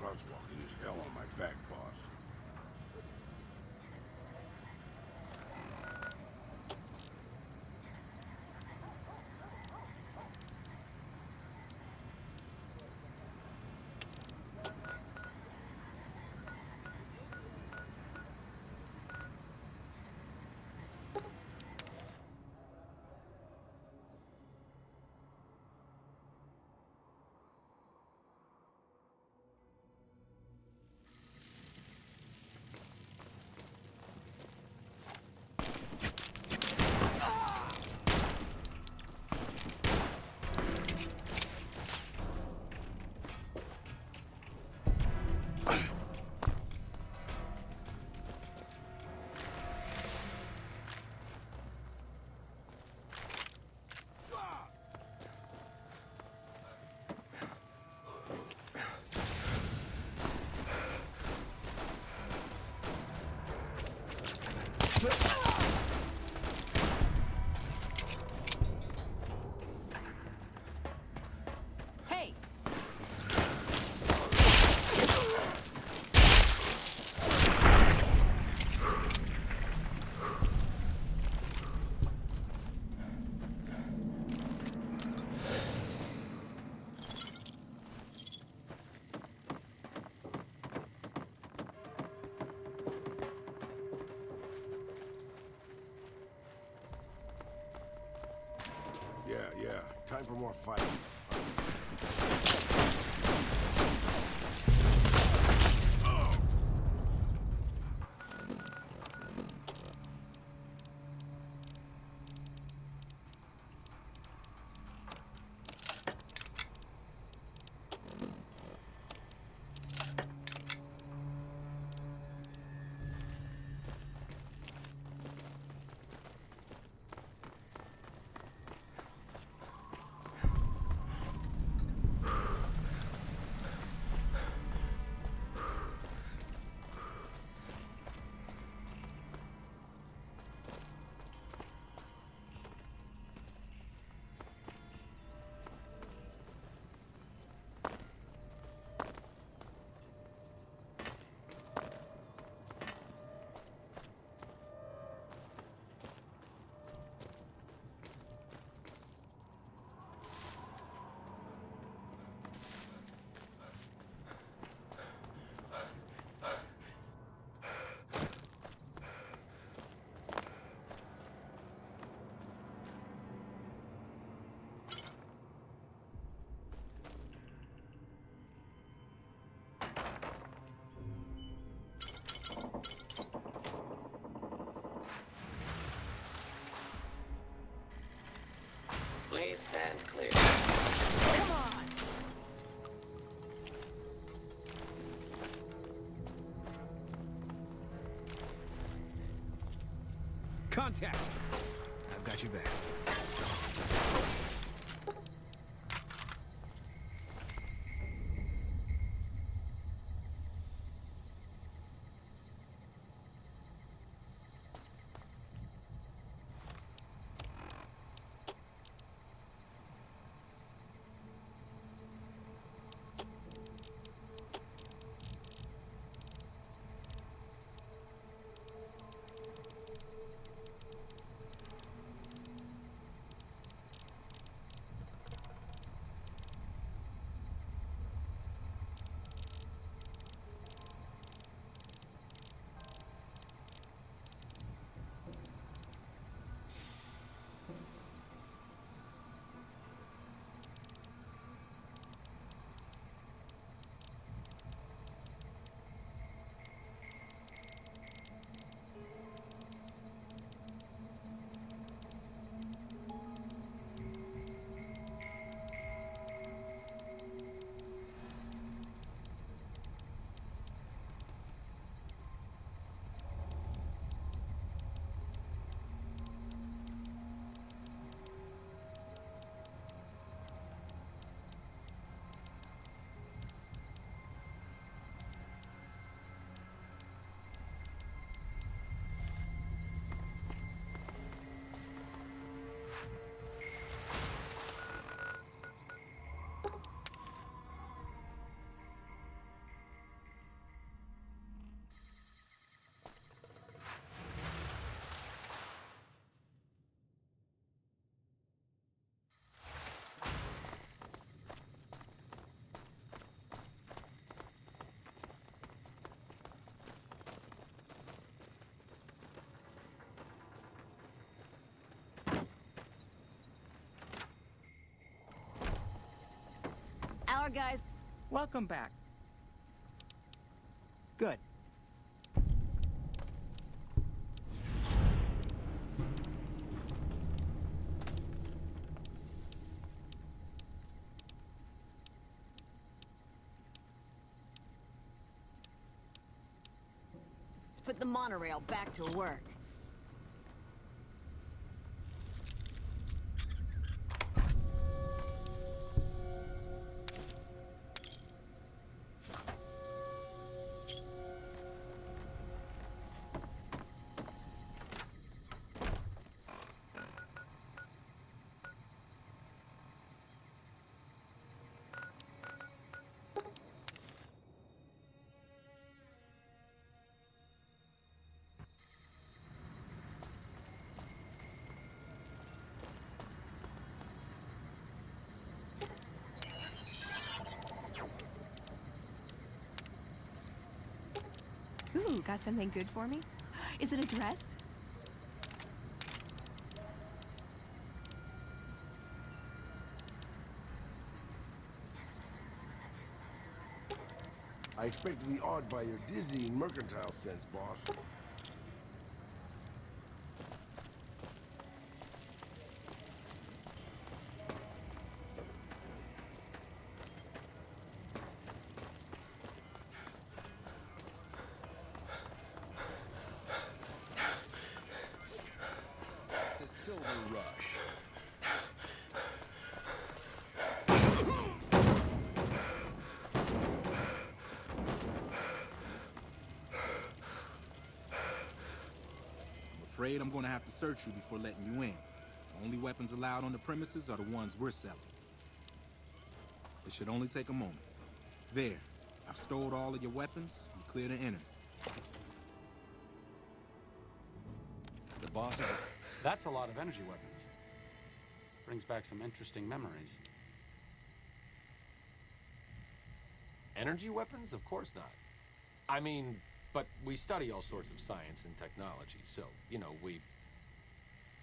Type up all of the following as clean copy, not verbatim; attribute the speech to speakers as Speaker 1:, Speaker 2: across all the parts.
Speaker 1: clouds walking as hell on my back, boss.
Speaker 2: Hey!
Speaker 1: Yeah. Time for more fighting.
Speaker 3: Please stand clear.
Speaker 2: Come on!
Speaker 4: Contact! I've got your back.
Speaker 2: our guys.
Speaker 5: Welcome back. Good.
Speaker 2: Let's put the monorail back to work.
Speaker 6: Ooh, got something good for me? Is it a dress?
Speaker 1: I expect to be awed by your dizzying mercantile sense, boss.
Speaker 4: The Silver Rush. I'm afraid I'm gonna have to search you before letting you in. The only weapons allowed on the premises are the ones we're selling. It should only take a moment. There. I've stored all of your weapons. You're clear to enter.
Speaker 7: The boss of it. That's a lot of energy weapons. Brings back some interesting memories.
Speaker 8: Energy weapons? Of course not. I mean, but we study all sorts of science and technology, so, you know,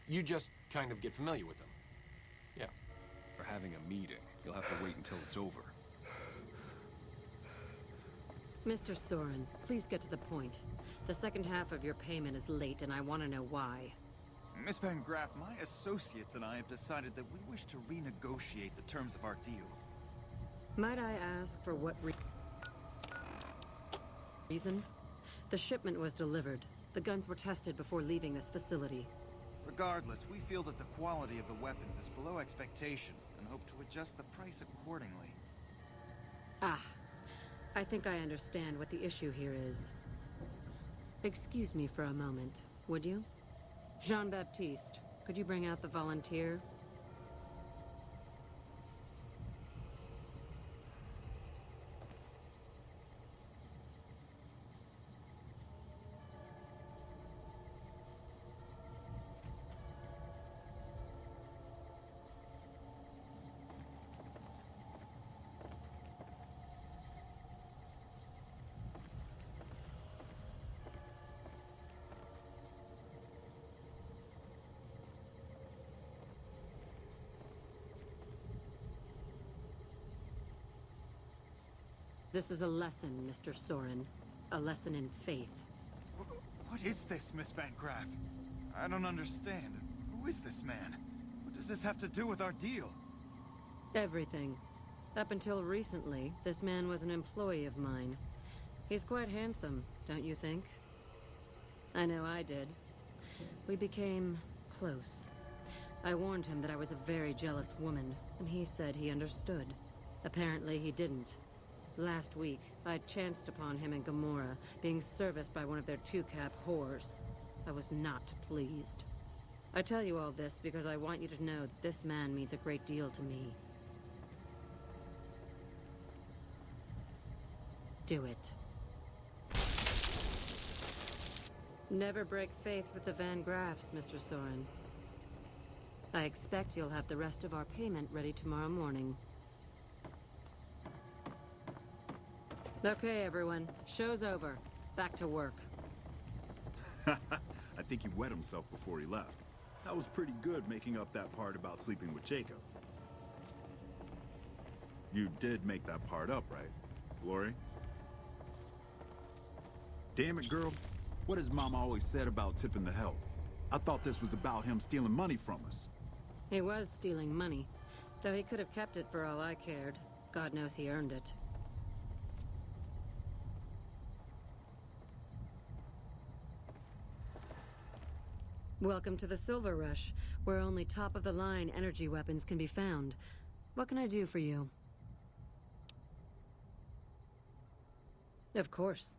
Speaker 8: you just kind of get familiar with them. Yeah.
Speaker 9: We're having a meeting. You'll have to wait until it's over.
Speaker 10: Mr. Soren, please get to the point. The second half of your payment is late, and I want to know why.
Speaker 11: Miss Van Graff, my associates and I have decided that we wish to renegotiate the terms of our deal.
Speaker 10: Might I ask for what reason? The shipment was delivered. The guns were tested before leaving this facility.
Speaker 11: Regardless, we feel that the quality of the weapons is below expectation and hope to adjust the price accordingly.
Speaker 10: Ah, I think I understand what the issue here is. Excuse me for a moment, would you? Jean-Baptiste, could you bring out the volunteer? This is a lesson, Mr. Soren. A lesson in faith.
Speaker 11: What is this, Miss Van Graff? I don't understand. Who is this man? What does this have to do with our deal?
Speaker 10: Everything. Up until recently, this man was an employee of mine. He's quite handsome, don't you think? I know I did. We became close. I warned him that I was a very jealous woman, and he said he understood. Apparently he didn't. Last week, I chanced upon him in Gamora, being serviced by one of their two-cap whores. I was not pleased. I tell you all this because I want you to know that this man means a great deal to me. Do it. Never break faith with the Van Graffs, Mr. Soren. I expect you'll have the rest of our payment ready tomorrow morning. Okay, everyone. Show's over. Back to work.
Speaker 12: I think he wet himself before he left. That was pretty good, making up that part about sleeping with Jacob. You did make that part up, right, Glory? Damn it, girl. What has Mama always said about tipping the help? I thought this was about him stealing money from us.
Speaker 10: He was stealing money, though he could have kept it for all I cared. God knows he earned it. Welcome to the Silver Rush, where only top-of-the-line energy weapons can be found. What can I do for you? Of course.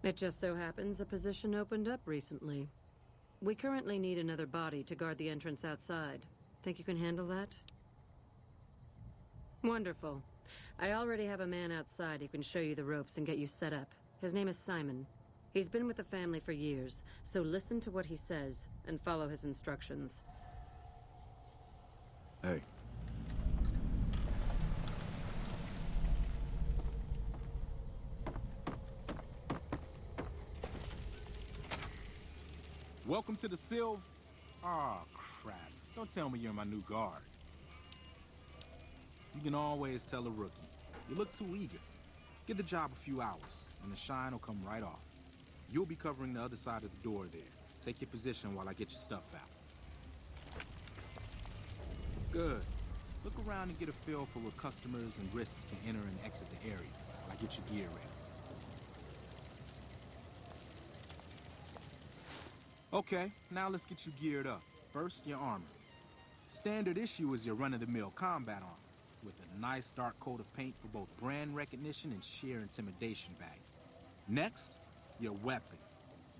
Speaker 10: It just so happens a position opened up recently. We currently need another body to guard the entrance outside. Think you can handle that? Wonderful. I already have a man outside who can show you the ropes and get you set up. His name is Simon. He's been with the family for years, so listen to what he says and follow his instructions.
Speaker 12: Hey.
Speaker 4: Welcome to the Sylv... Aw, crap. Don't tell me you're my new guard. You can always tell a rookie. You look too eager. Give the job a few hours, and the shine will come right off. You'll be covering the other side of the door there. Take your position while I get your stuff out. Good. Look around and get a feel for where customers and risks can enter and exit the area while I get your gear ready. Okay, now let's get you geared up. First, your armor. Standard issue is your run-of-the-mill combat armor, with a nice dark coat of paint for both brand recognition and sheer intimidation value. Next, your weapon.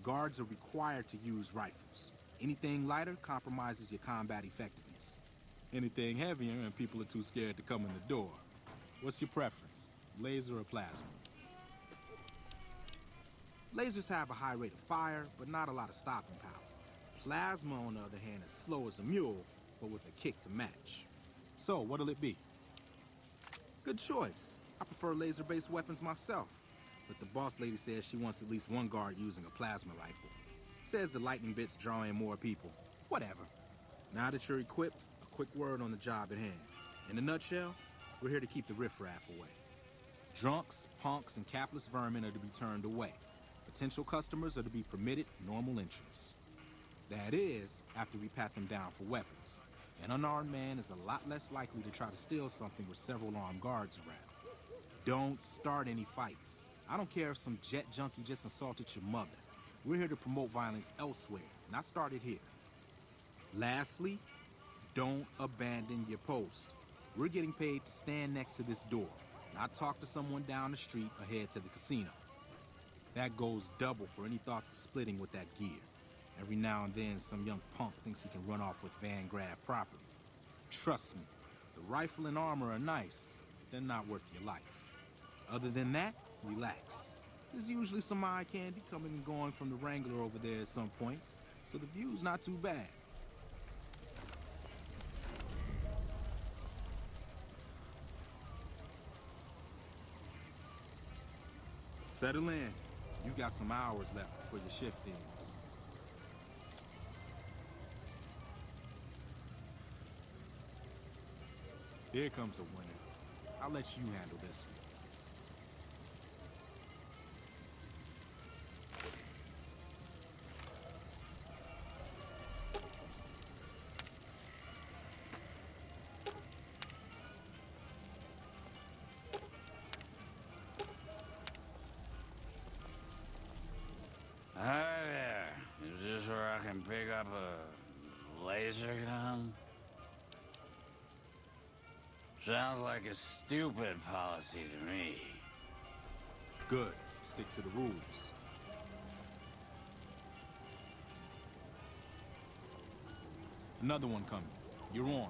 Speaker 4: Guards are required to use rifles. Anything lighter compromises your combat effectiveness. Anything heavier and people are too scared to come in the door. What's your preference, laser or plasma? Lasers have a high rate of fire, but not a lot of stopping power. Plasma, on the other hand, is slow as a mule, but with a kick to match. So, what'll it be? Good choice. I prefer laser-based weapons myself, but the boss lady says she wants at least one guard using a plasma rifle. Says the lightning bits draw in more people. Whatever. Now that you're equipped, a quick word on the job at hand. In a nutshell, we're here to keep the riffraff away. Drunks, punks, and capless vermin are to be turned away. Potential customers are to be permitted normal entrance. That is, after we pat them down for weapons. An unarmed man is a lot less likely to try to steal something with several armed guards around. Don't start any fights. I don't care if some jet junkie just assaulted your mother. We're here to promote violence elsewhere, not start it here. Lastly, don't abandon your post. We're getting paid to stand next to this door, not talk to someone down the street or head to the casino. That goes double for any thoughts of splitting with that gear. Every now and then, some young punk thinks he can run off with Van Graff property. Trust me, the rifle and armor are nice, but they're not worth your life. Other than that, relax. There's usually some eye candy coming and going from the Wrangler over there at some point, so the view's not too bad. Settle in. You got some hours left before your shift ends. Here comes a winner. I'll let you handle this one.
Speaker 5: laser gun? Sounds like a stupid policy to me.
Speaker 4: Good. Stick to the rules. Another one coming. You're on.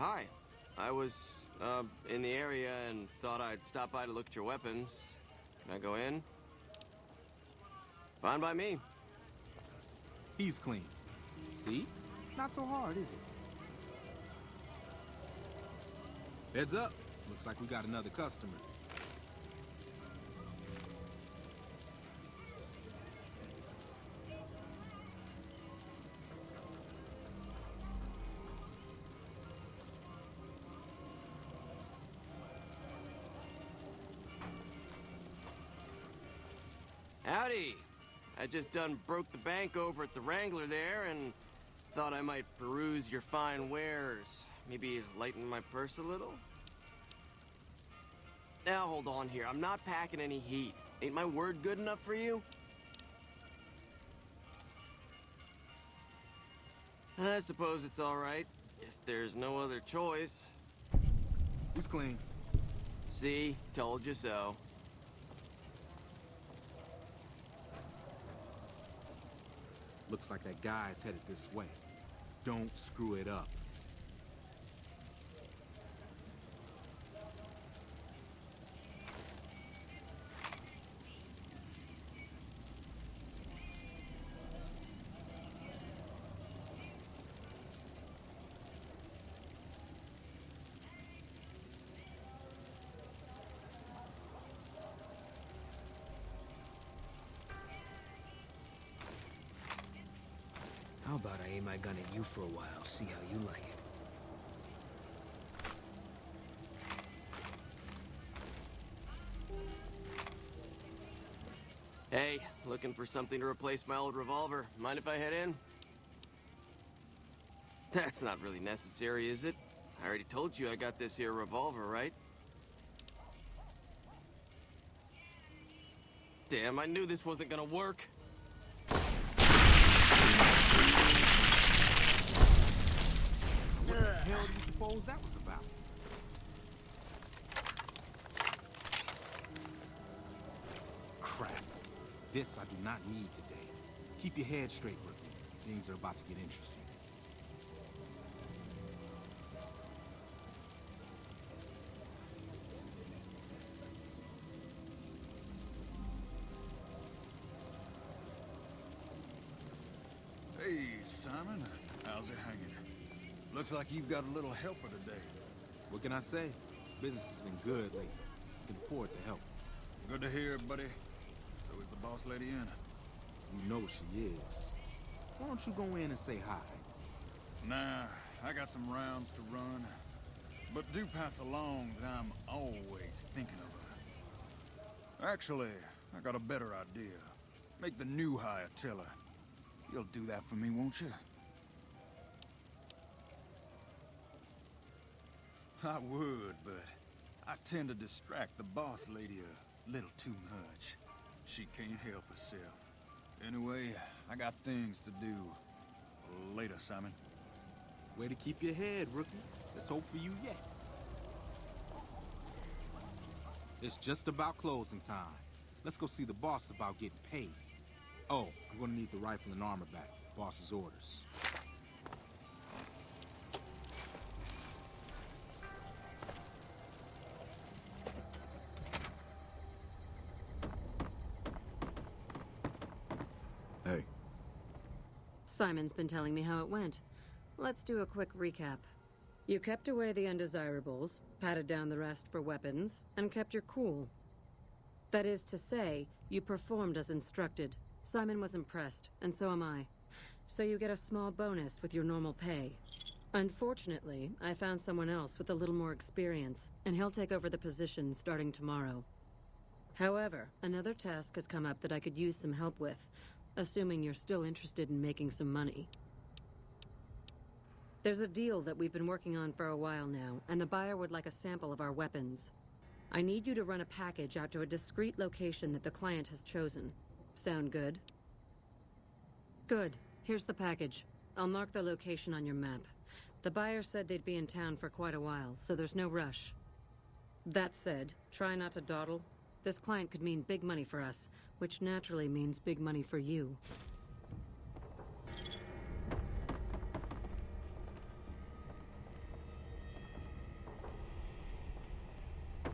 Speaker 3: Hi. I was, in the area and thought I'd stop by to look at your weapons. Can I go in? Fine by me.
Speaker 4: He's clean. See? Not so hard, is it? Heads up. Looks like we got another customer.
Speaker 3: Howdy. I just done broke the bank over at the Wrangler there and thought I might peruse your fine wares. Maybe lighten my purse a little? Now hold on here. I'm not packing any heat. Ain't my word good enough for you? I suppose it's all right, if there's no other choice.
Speaker 4: He's clean.
Speaker 3: See? Told you so.
Speaker 4: Looks like that guy's headed this way. Don't screw it up.
Speaker 13: How about I aim my gun at you for a while, see how you like it?
Speaker 3: Hey, looking for something to replace my old revolver. Mind if I head in? That's not really necessary, is it? I already told you I got this here revolver, right? Damn, I knew this wasn't gonna work.
Speaker 4: What the hell do you suppose that was about? Crap. This I do not need today. Keep your head straight, rookie. Things are about to get interesting.
Speaker 11: Hey, Simon. How's it hanging? Looks like you've got a little helper today.
Speaker 4: What can I say? Business has been good lately. Can afford the help.
Speaker 11: Good to hear, buddy. So is the boss lady in?
Speaker 4: You know she is. Why don't you go in and say hi?
Speaker 11: Nah, I got some rounds to run. But do pass along that I'm always thinking of her. Actually, I got a better idea. Make the new hire tell her. You'll do that for me, won't you? I would, but I tend to distract the boss lady a little too much. She can't help herself. Anyway, I got things to do. Later, Simon.
Speaker 4: Way to keep your head, rookie. Let's hope for you yet. It's just about closing time. Let's go see the boss about getting paid. Oh, I'm gonna need the rifle and armor back. Boss's orders.
Speaker 12: Hey.
Speaker 10: Simon's been telling me how it went. Let's do a quick recap. You kept away the undesirables, patted down the rest for weapons, and kept your cool. That is to say, you performed as instructed. Simon was impressed, and so am I. So you get a small bonus with your normal pay. Unfortunately, I found someone else with a little more experience, and he'll take over the position starting tomorrow. However, another task has come up that I could use some help with, assuming you're still interested in making some money. There's a deal that we've been working on for a while now, and the buyer would like a sample of our weapons. I need you to run a package out to a discrete location that the client has chosen. Sound good? Good. Here's the package. I'll mark the location on your map. The buyer said they'd be in town for quite a while, so there's no rush. That said, try not to dawdle. This client could mean big money for us, which naturally means big money for you.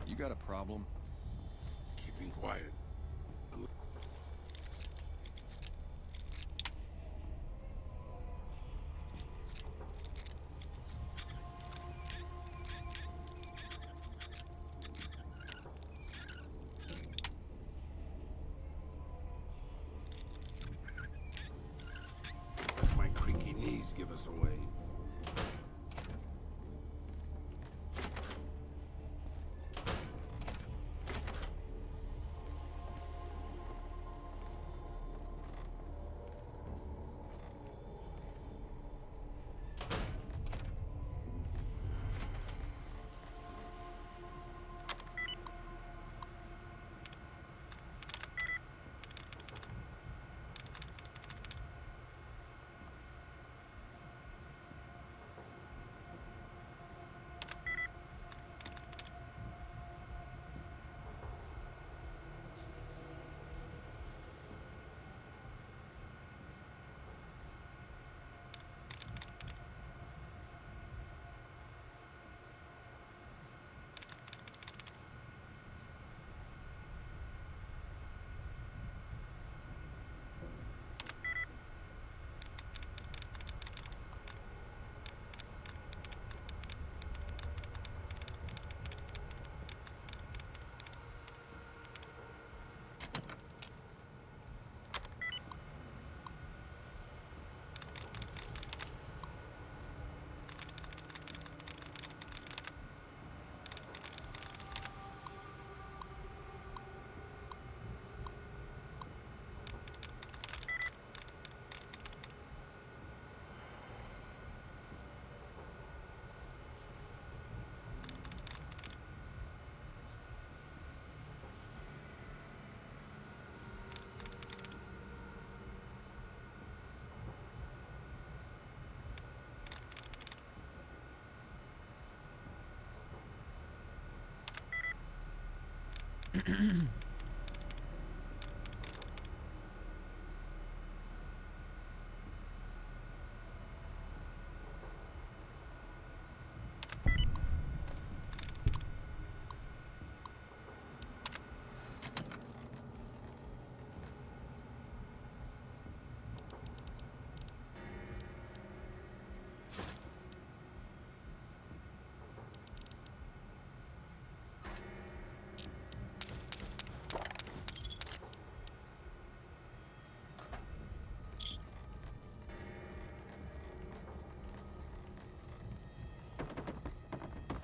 Speaker 9: You got a problem?
Speaker 1: Keeping quiet. Unless my creaky knees give us away.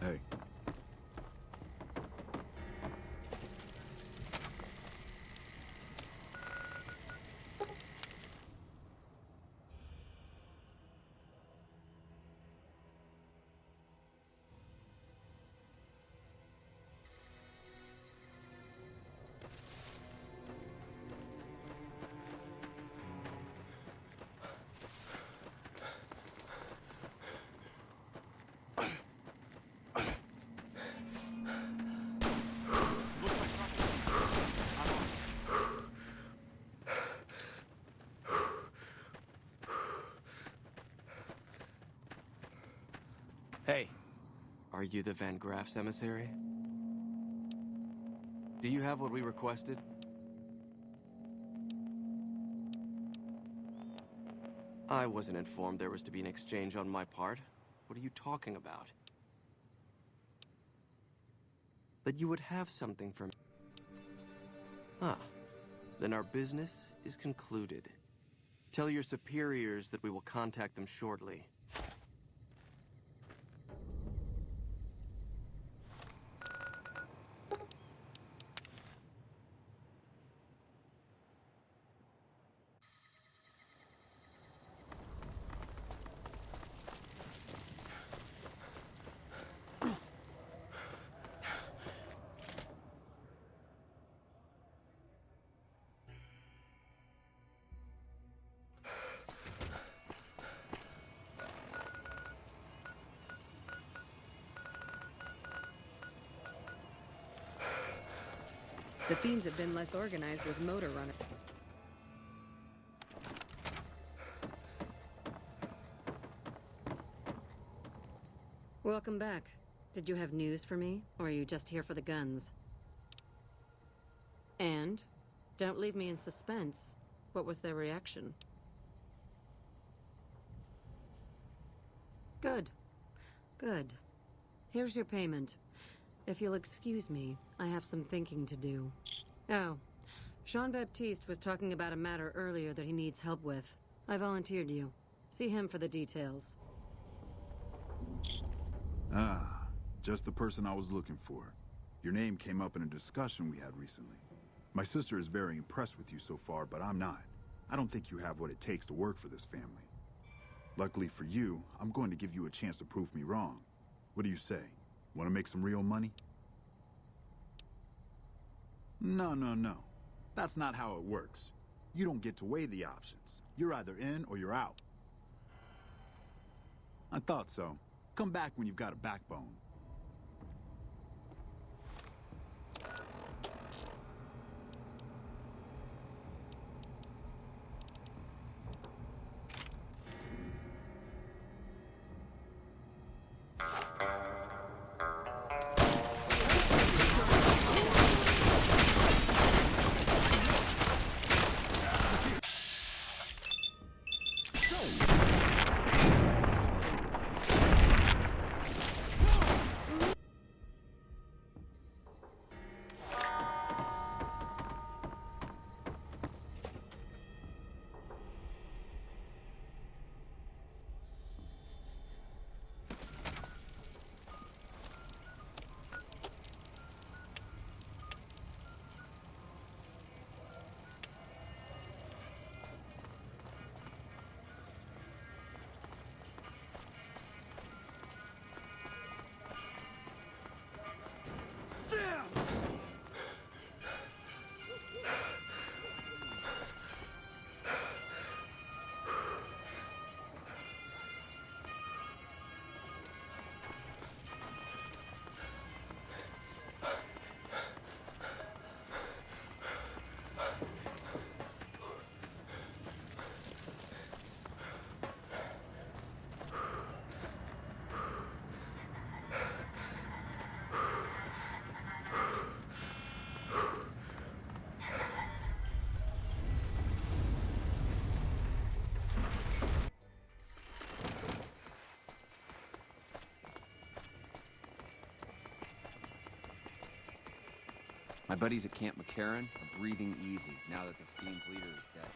Speaker 12: Hey.
Speaker 3: Hey, are you the Van Graff's emissary? Do you have what we requested? I wasn't informed there was to be an exchange on my part. What are you talking about? That you would have something for me. Ah, then our business is concluded. Tell your superiors that we will contact them shortly.
Speaker 10: The fiends have been less organized with motor runners. Welcome back. Did you have news for me, or are you just here for the guns? And? Don't leave me in suspense. What was their reaction? Good. Good. Here's your payment. If you'll excuse me, I have some thinking to do. Oh, Jean-Baptiste was talking about a matter earlier that he needs help with. I volunteered you. See him for the details.
Speaker 12: Ah, just the person I was looking for. Your name came up in a discussion we had recently. My sister is very impressed with you so far, but I'm not. I don't think you have what it takes to work for this family. Luckily for you, I'm going to give you a chance to prove me wrong. What do you say? Want to make some real money? No, no, no. That's not how it works. You don't get to weigh the options. You're either in or you're out. I thought so. Come back when you've got a backbone.
Speaker 9: My buddies at Camp McCarran are breathing easy now that the Fiend's leader is dead.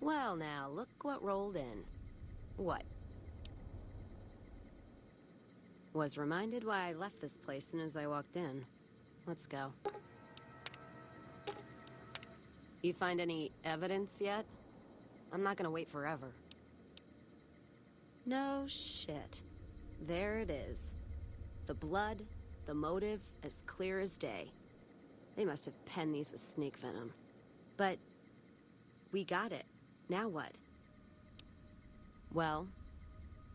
Speaker 10: Well now, look what rolled in. What? Was reminded why I left this place soon as I walked in. Let's go. You find any evidence yet? I'm not gonna wait forever. No shit. There it is. The blood, the motive, as clear as day. They must have penned these with snake venom. But we got it. Now what? Well,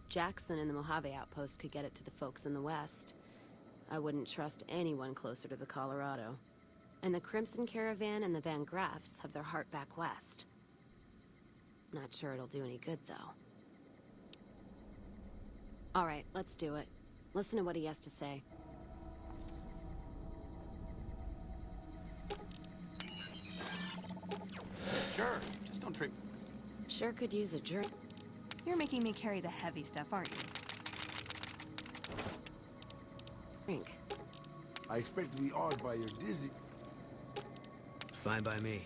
Speaker 10: Jackson and the Mojave outpost could get it to the folks in the west. I wouldn't trust anyone closer to the Colorado. And the Crimson Caravan and the Van Graffs have their heart back west. Not sure it'll do any good, though. All right, let's do it. Listen to what he has to say.
Speaker 7: Sure, just don't trip.
Speaker 10: Sure could use a drink.
Speaker 6: You're making me carry the heavy stuff, aren't you?
Speaker 10: Drink.
Speaker 1: I expect to be awed by your dizzy...
Speaker 13: Fine by me.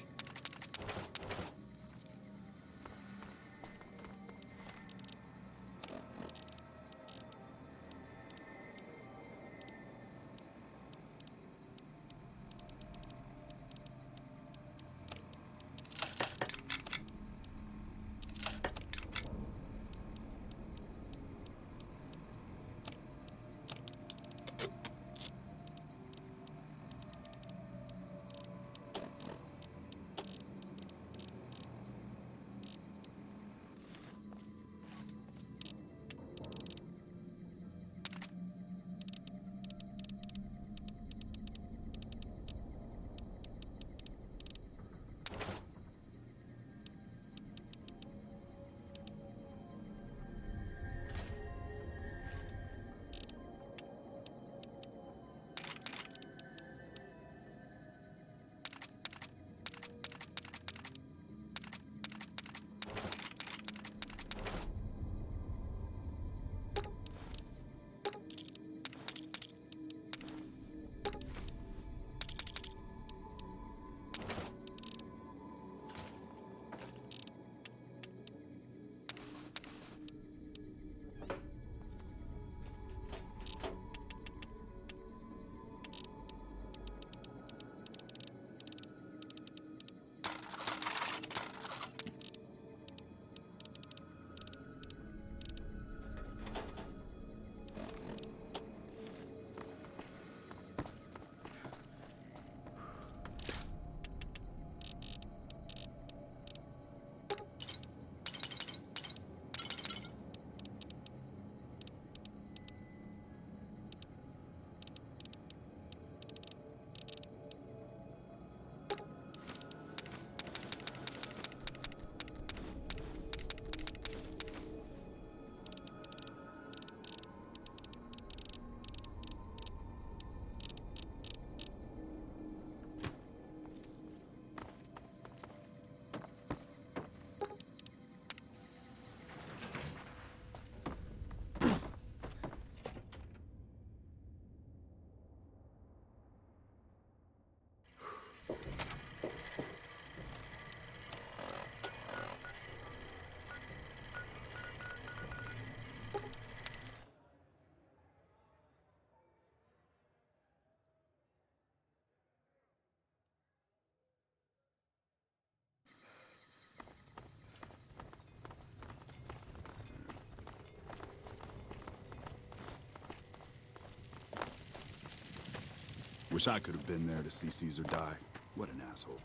Speaker 12: Wish I could have been there to see Caesar die. What an asshole.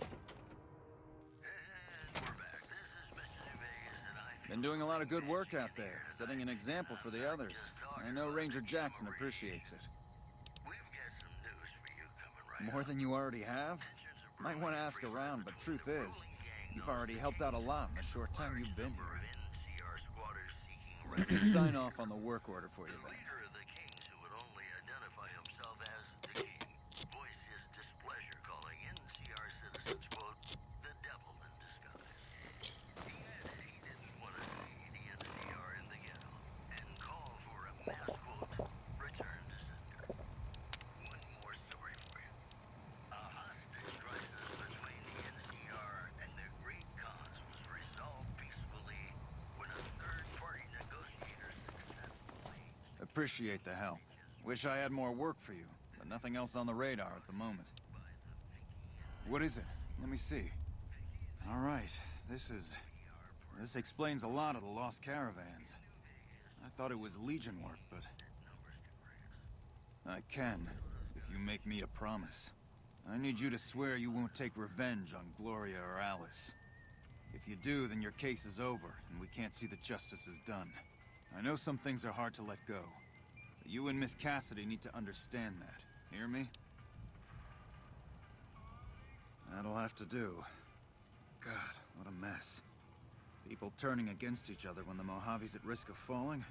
Speaker 11: Been doing a lot of good work out there, setting an example for the others. I know Ranger Jackson appreciates it. More than you already have? Might want to ask around, but truth is, you've already helped out a lot in the short time you've been here. Let me sign off on the work order for you then. Appreciate the help. Wish I had more work for you, but nothing else on the radar at the moment. What is it? Let me see. All right, this explains a lot of the lost caravans. I thought it was Legion work, but... I can, if you make me a promise. I need you to swear you won't take revenge on Gloria or Alice. If you do, then your case is over, and we can't see that justice is done. I know some things are hard to let go. But you and Miss Cassidy need to understand that. Hear me? That'll have to do. God, what a mess. People turning against each other when the Mojave's at risk of falling.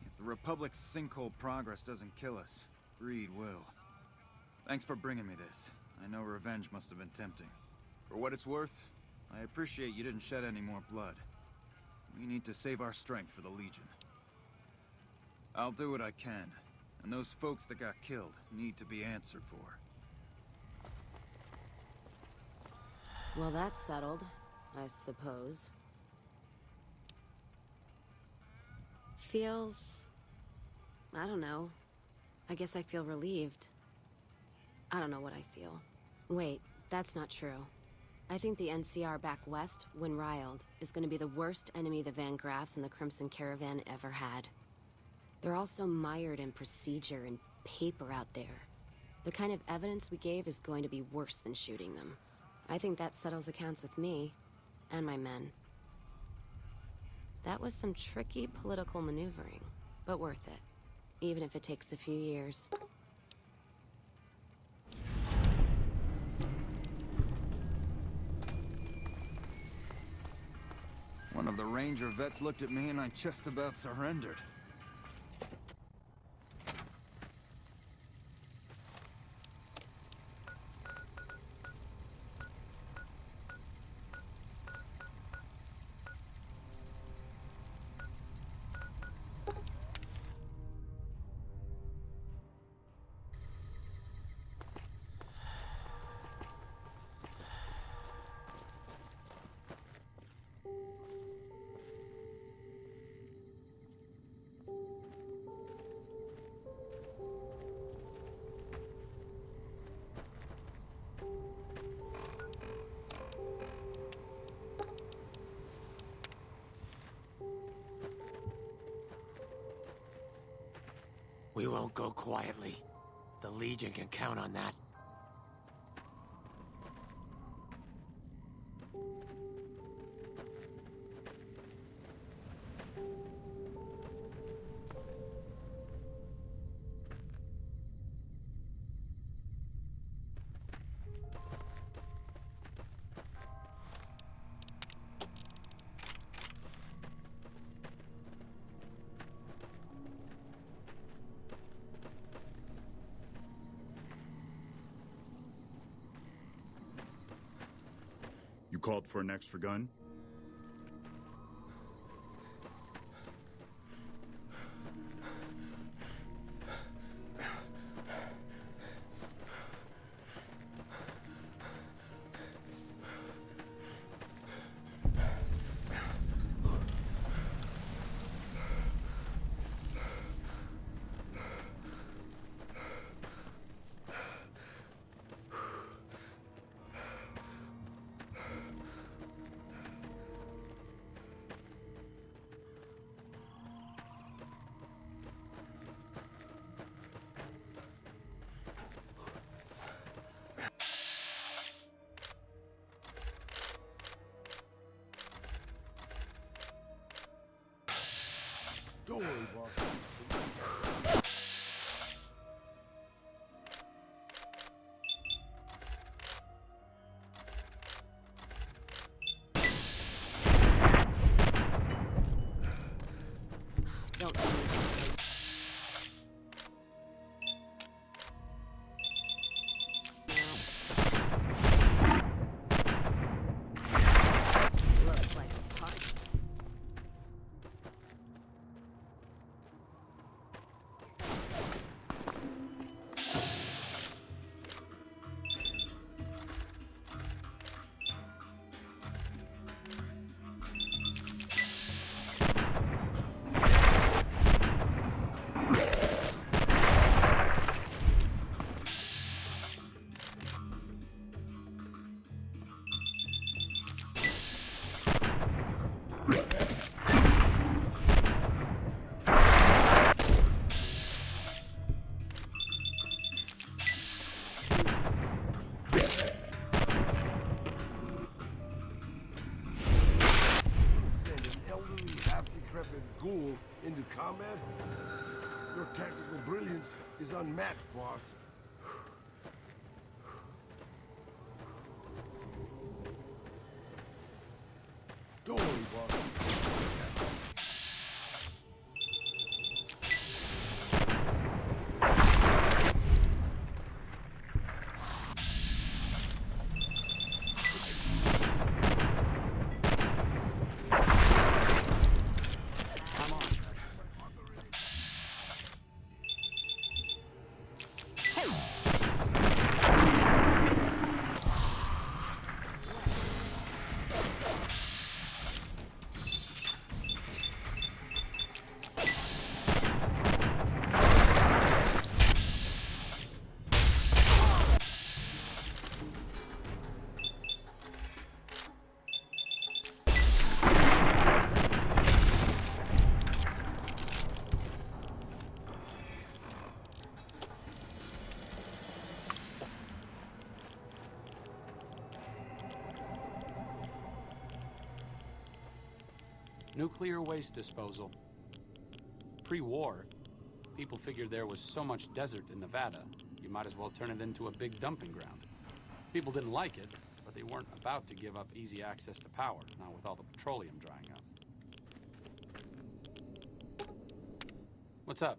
Speaker 11: If the Republic's sinkhole progress doesn't kill us, greed will. Thanks for bringing me this. I know revenge must have been tempting. For what it's worth, I appreciate you didn't shed any more blood. We need to save our strength for the Legion. I'll do what I can, and those folks that got killed need to be answered for.
Speaker 10: Well, that's settled, I suppose. Feels... I don't know. I guess I feel relieved. I don't know what I feel. Wait, that's not true. I think the NCR back west, when riled, is going to be the worst enemy the Van Graffs and the Crimson Caravan ever had. They're all so mired in procedure and paper out there. The kind of evidence we gave is going to be worse than shooting them. I think that settles accounts with me, and my men. That was some tricky political maneuvering, but worth it. Even if it takes a few years.
Speaker 11: One of the Ranger vets looked at me and I just about surrendered.
Speaker 5: We won't go quietly. The Legion can count on that.
Speaker 12: You called for an extra gun?
Speaker 1: Don't worry, boss.
Speaker 2: Don't do this. Looks like a party.
Speaker 1: Send an elderly, half-decrepit ghoul into combat? Your tactical brilliance is unmatched, boss. Don't worry, boss.
Speaker 7: Nuclear waste disposal. Pre-war, people figured there was so much desert in Nevada, you might as well turn it into a big dumping ground. People didn't like it, but they weren't about to give up easy access to power, not with all the petroleum drying up. What's up?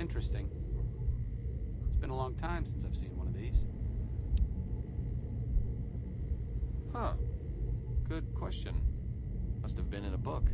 Speaker 7: interesting. It's been a long time since I've seen one of these.
Speaker 8: Huh. Good question. Must have been in a book.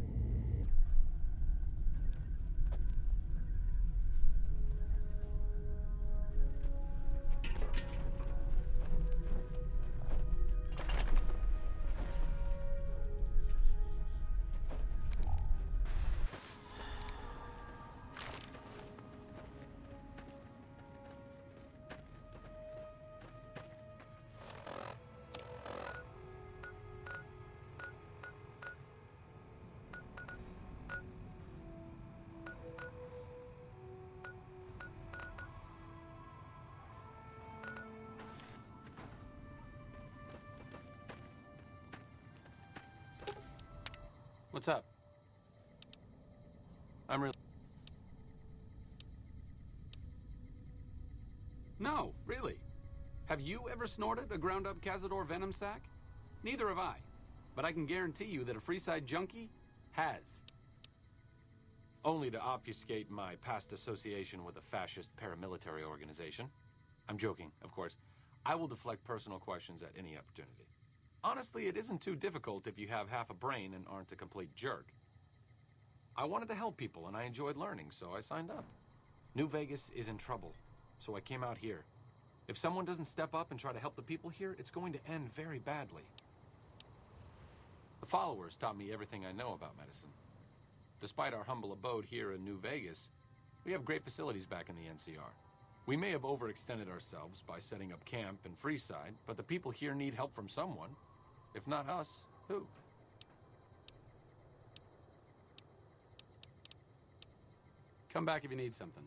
Speaker 7: What's up?
Speaker 8: I'm really...
Speaker 7: No, really. Have you ever snorted a ground-up Cazador venom sac? Neither have I. But I can guarantee you that a Freeside junkie has.
Speaker 8: Only to obfuscate my past association with a fascist paramilitary organization. I'm joking, of course. I will deflect personal questions at any opportunity. Honestly, it isn't too difficult if you have half a brain and aren't a complete jerk. I wanted to help people and I enjoyed learning, so I signed up. New Vegas is in trouble, so I came out here. If someone doesn't step up and try to help the people here, it's going to end very badly. The followers taught me everything I know about medicine. Despite our humble abode here in New Vegas, we have great facilities back in the NCR. We may have overextended ourselves by setting up camp in Freeside, but the people here need help from someone. If not us, who?
Speaker 7: Come back if you need something.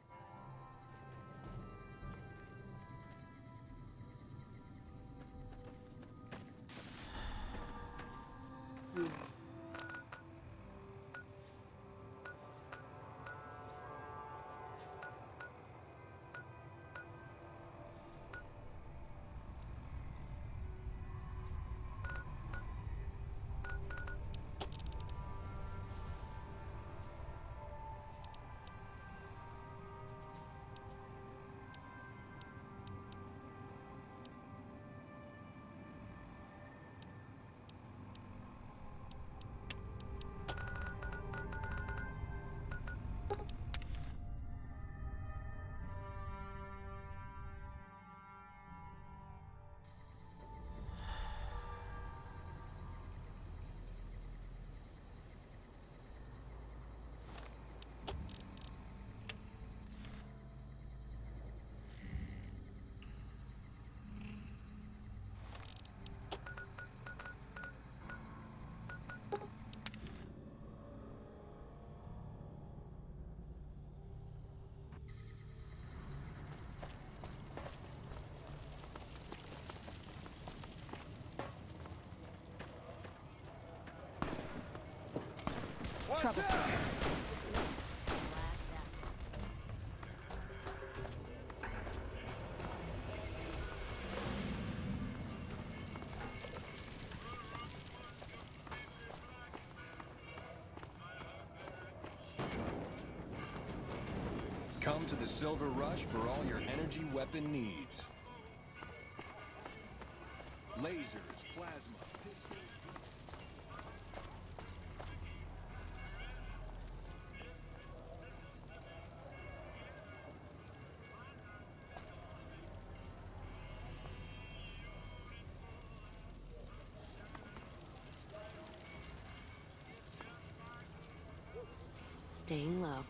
Speaker 6: Trouble.
Speaker 14: Come to the Silver Rush for all your energy weapon needs. Lasers, plasma, pistols...
Speaker 10: Staying low.